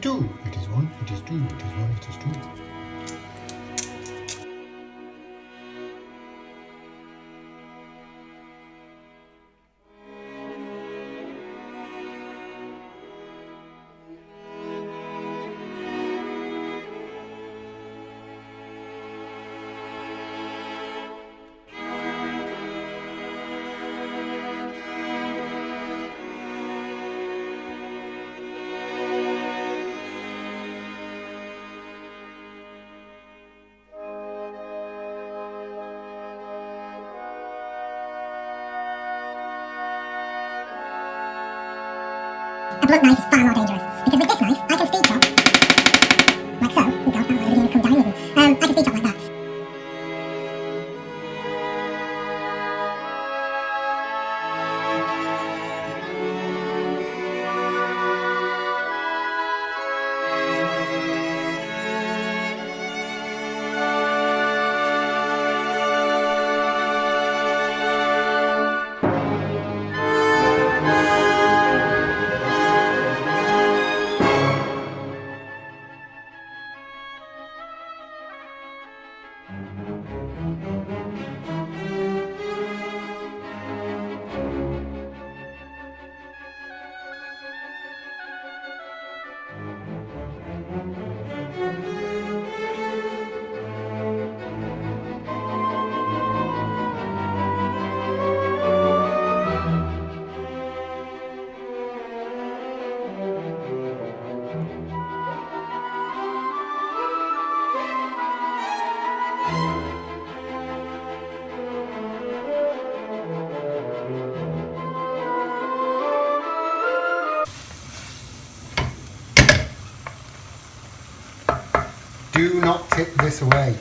two. It is one. It is two. It is one. It is two. A blunt knife is far more dangerous, because with this knife, I can speed chop, like so. Oh god, I'm going to come down with me. I can speed chop like that. Do not tip this away.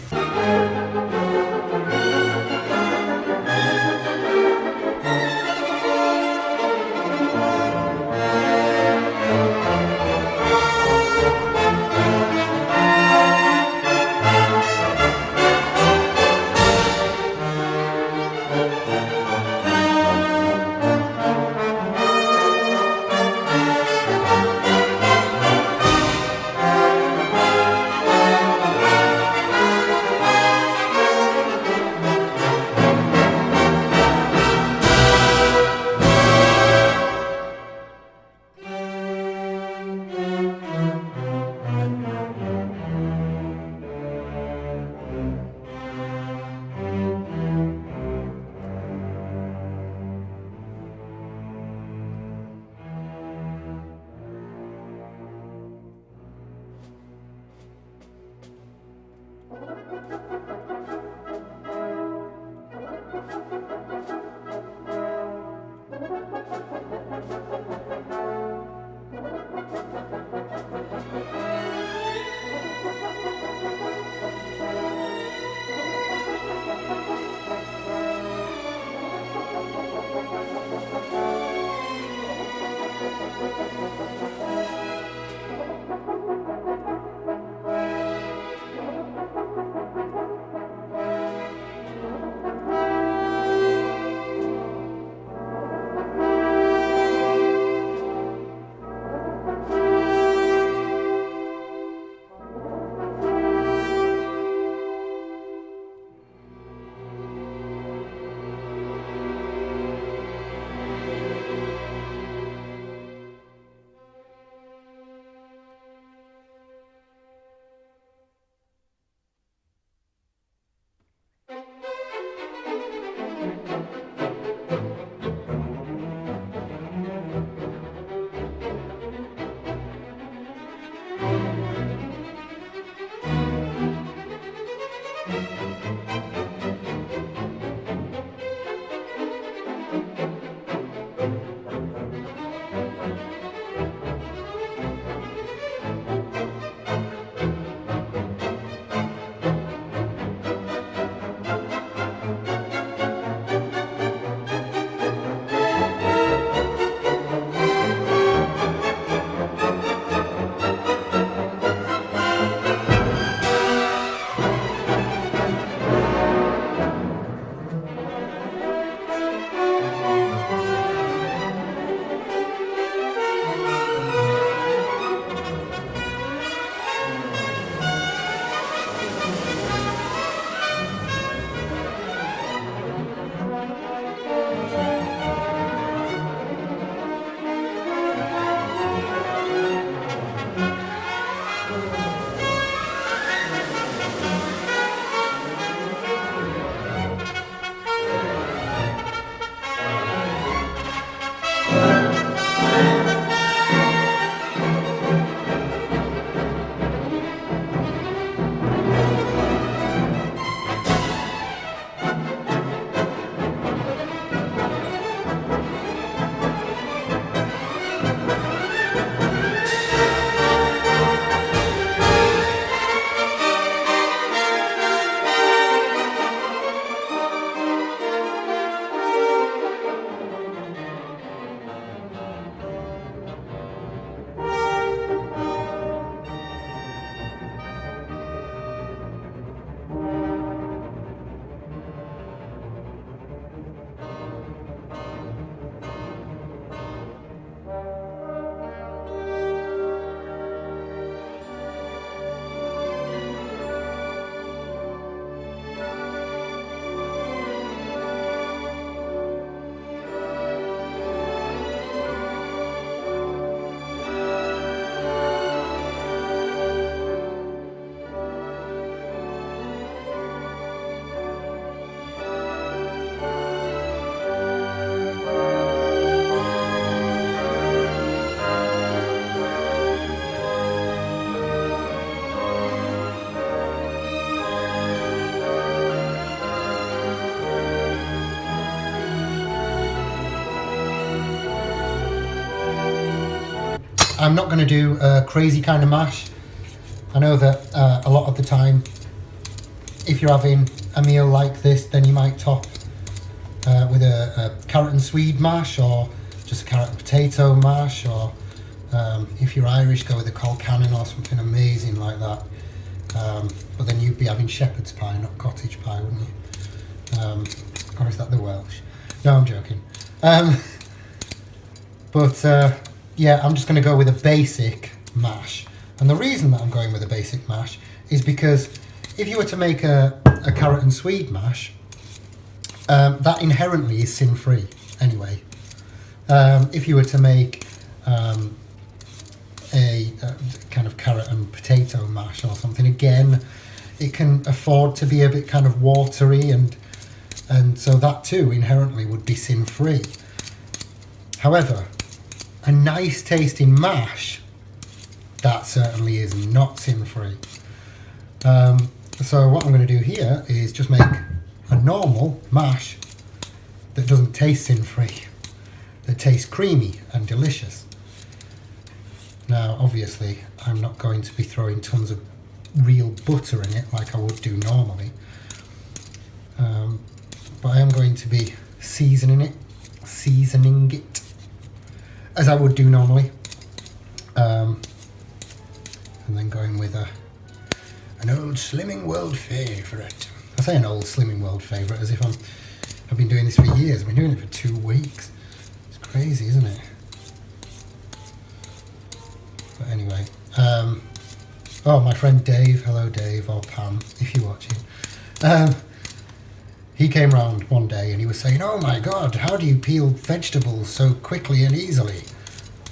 I'm not going to do a crazy kind of mash. I know that a lot of the time, if you're having a meal like this, then you might top with a carrot and swede mash, or just a carrot and potato mash, or if you're Irish, go with a colcannon or something amazing like that. But then you'd be having shepherd's pie, not cottage pie, wouldn't you? Or is that the Welsh? No, I'm joking. Yeah, I'm just going to go with a basic mash. And the reason that I'm going with a basic mash is because if you were to make a carrot and swede mash, that inherently is sin-free anyway. If you were to make a kind of carrot and potato mash or something, again, it can afford to be a bit kind of watery, and so that too inherently would be sin-free. However, a nice tasting mash, that certainly is not sin-free. So what I'm going to do here is just make a normal mash that doesn't taste sin-free, that tastes creamy and delicious. Now obviously I'm not going to be throwing tons of real butter in it like I would do normally, but I am going to be seasoning it as I would do normally, and then going with an old Slimming World favourite. I say an old Slimming World favourite as if I've been doing this for years. I've been doing it for 2 weeks. It's crazy, isn't it? But anyway, oh, my friend Dave, hello Dave, or Pam, if you're watching. He came round one day and he was saying, oh my God, how do you peel vegetables so quickly and easily?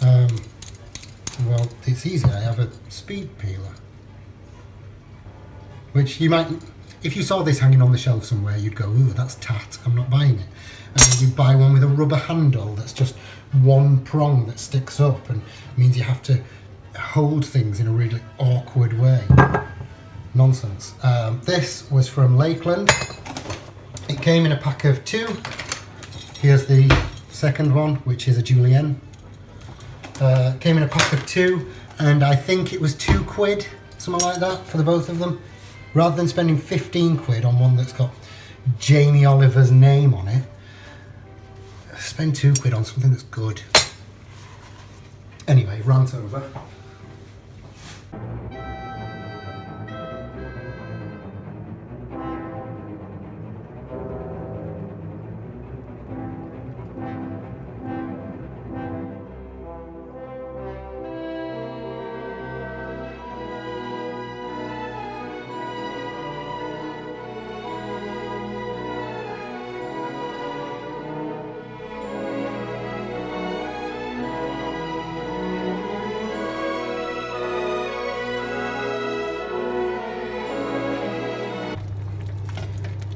Well, it's easy, I have a speed peeler. Which you might, if you saw this hanging on the shelf somewhere, you'd go, ooh, that's tat, I'm not buying it. And then you'd buy one with a rubber handle that's just one prong that sticks up and means you have to hold things in a really awkward way. Nonsense. This was from Lakeland. It came in a pack of 2. Here's the second one, which is a julienne. Came in a pack of 2, and I think it was £2, something like that, for the both of them. Rather than spending 15 quid on one that's got Jamie Oliver's name on it, spend 2 quid on something that's good. Anyway, rant over.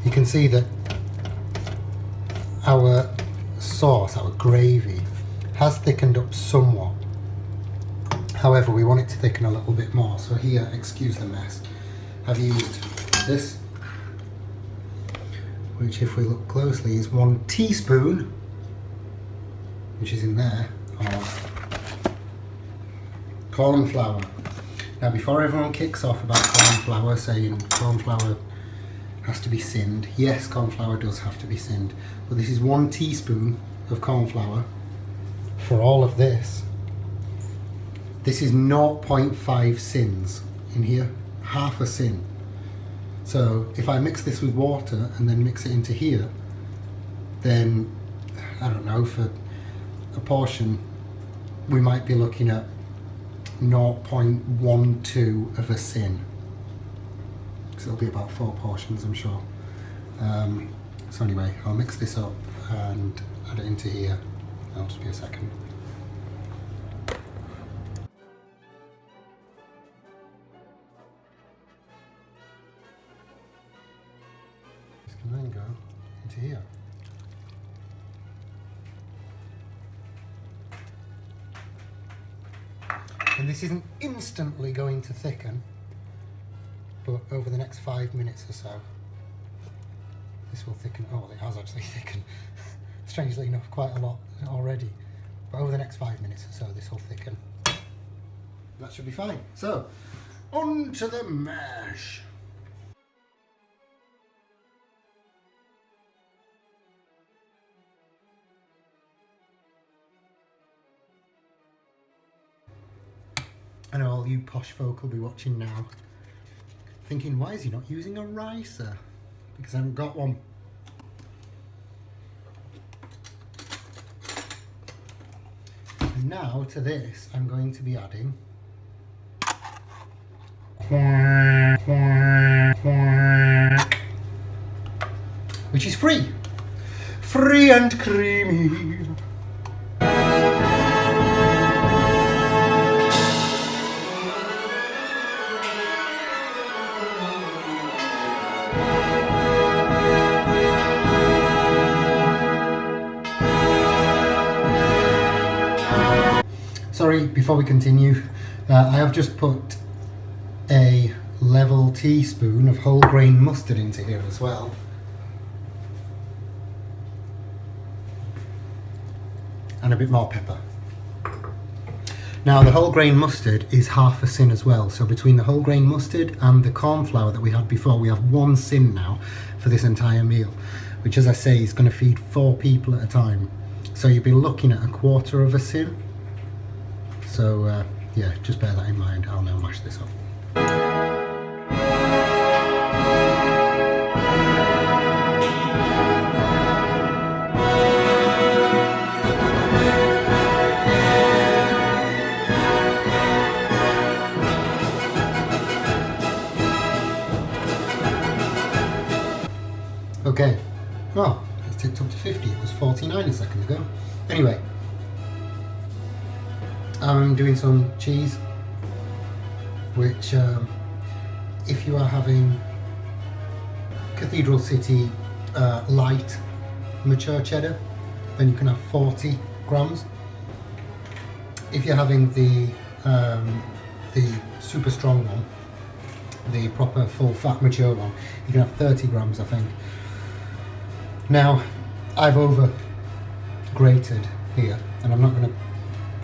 You can see that our sauce, our gravy, has thickened up somewhat. However, we want it to thicken a little bit more. So here, excuse the mess, I've used this, which if we look closely is 1 teaspoon, which is in there, of corn flour. Now before everyone kicks off about corn flour, saying corn flour has to be sinned. Yes, corn flour does have to be sinned, but this is 1 teaspoon of corn flour for all of this. This is 0.5 sins in here, half a sin. So if I mix this with water and then mix it into here, then I don't know, for a portion we might be looking at 0.12 of a sin. It'll be about 4 portions, I'm sure. So anyway, I'll mix this up and add it into here. That'll just be a second. This can then go into here. And this isn't instantly going to thicken, but over the next 5 minutes or so, this will thicken. Oh, well, it has actually thickened. Strangely enough, quite a lot already. But over the next 5 minutes or so, this will thicken. That should be fine. So, on to the mash. I know all you posh folk will be watching now, thinking, why is he not using a ricer? Because I haven't got one. And now to this, I'm going to be adding which is free. Free and creamy. Sorry, before we continue, I have just put a level teaspoon of whole grain mustard into here as well. And a bit more pepper. Now the whole grain mustard is half a sin as well, so between the whole grain mustard and the corn flour that we had before, we have 1 sin now for this entire meal, which, as I say, is going to feed 4 people at a time. So you'll be looking at 1/4 of a sin. So yeah, just bear that in mind. I'll now mash this up. Okay, well, it's ticked up to 50. It was 49 a second ago. Anyway, I'm doing some cheese, which if you are having Cathedral City light mature cheddar, then you can have 40 grams. If you're having the super strong one, the proper full fat mature one, you can have 30 grams, I think. Now, I've over grated here, and I'm not going to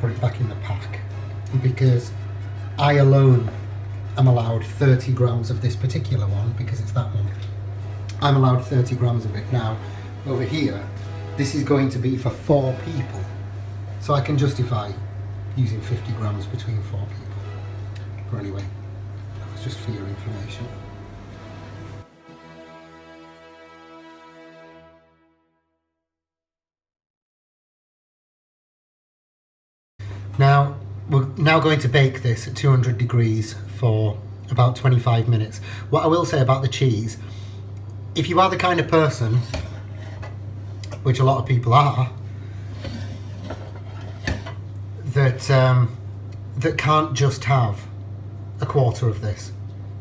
put it back in the pack because I alone am allowed 30 grams of this particular one, because it's that one. I'm allowed 30 grams of it. Now, over here, this is going to be for 4 people, so I can justify using 50 grams between 4 people. But anyway, that was just for your information. Now, we're now going to bake this at 200 degrees for about 25 minutes. What I will say about the cheese, if you are the kind of person, which a lot of people are, that can't just have 1/4 of this,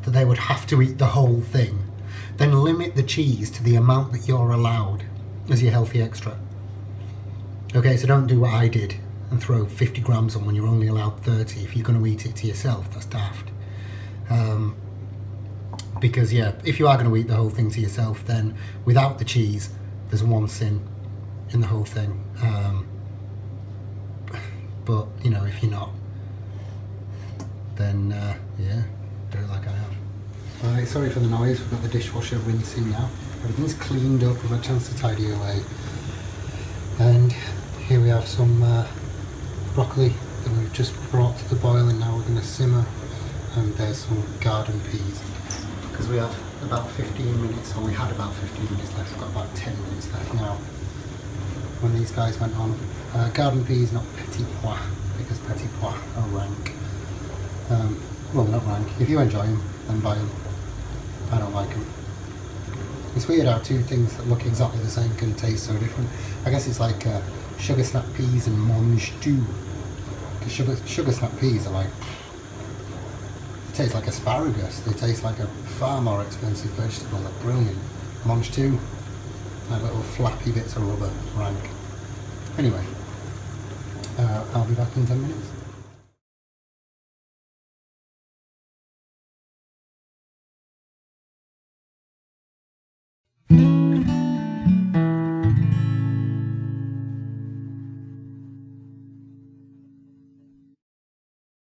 that they would have to eat the whole thing, then limit the cheese to the amount that you're allowed as your healthy extra. Okay, so don't do what I did and throw 50 grams on when you're only allowed 30. If you're going to eat it to yourself, that's daft. Because yeah, if you are going to eat the whole thing to yourself, then without the cheese, there's 1 sin in the whole thing. But you know, if you're not, then yeah, do it like I have. Alright, sorry for the noise. We've got the dishwasher rinsing now. Everything's cleaned up. We've had a chance to tidy away. And here we have some broccoli that we've just brought to the boil, and now we're going to simmer. And there's some garden peas, because we have about 15 minutes, or we had about 15 minutes left. We've got about 10 minutes left now when these guys went on. Garden peas, not petit pois, because petit pois are rank. Well, they're not rank. If you enjoy them, then buy them. I don't like them. It's weird how 2 things that look exactly the same can taste so different. I guess it's like sugar snap peas and mange tout. Because sugar snap peas are like, they taste like asparagus. They taste like a far more expensive vegetable. They're brilliant. Mange tout, like little flappy bits of rubber, rank. Anyway, I'll be back in 10 minutes.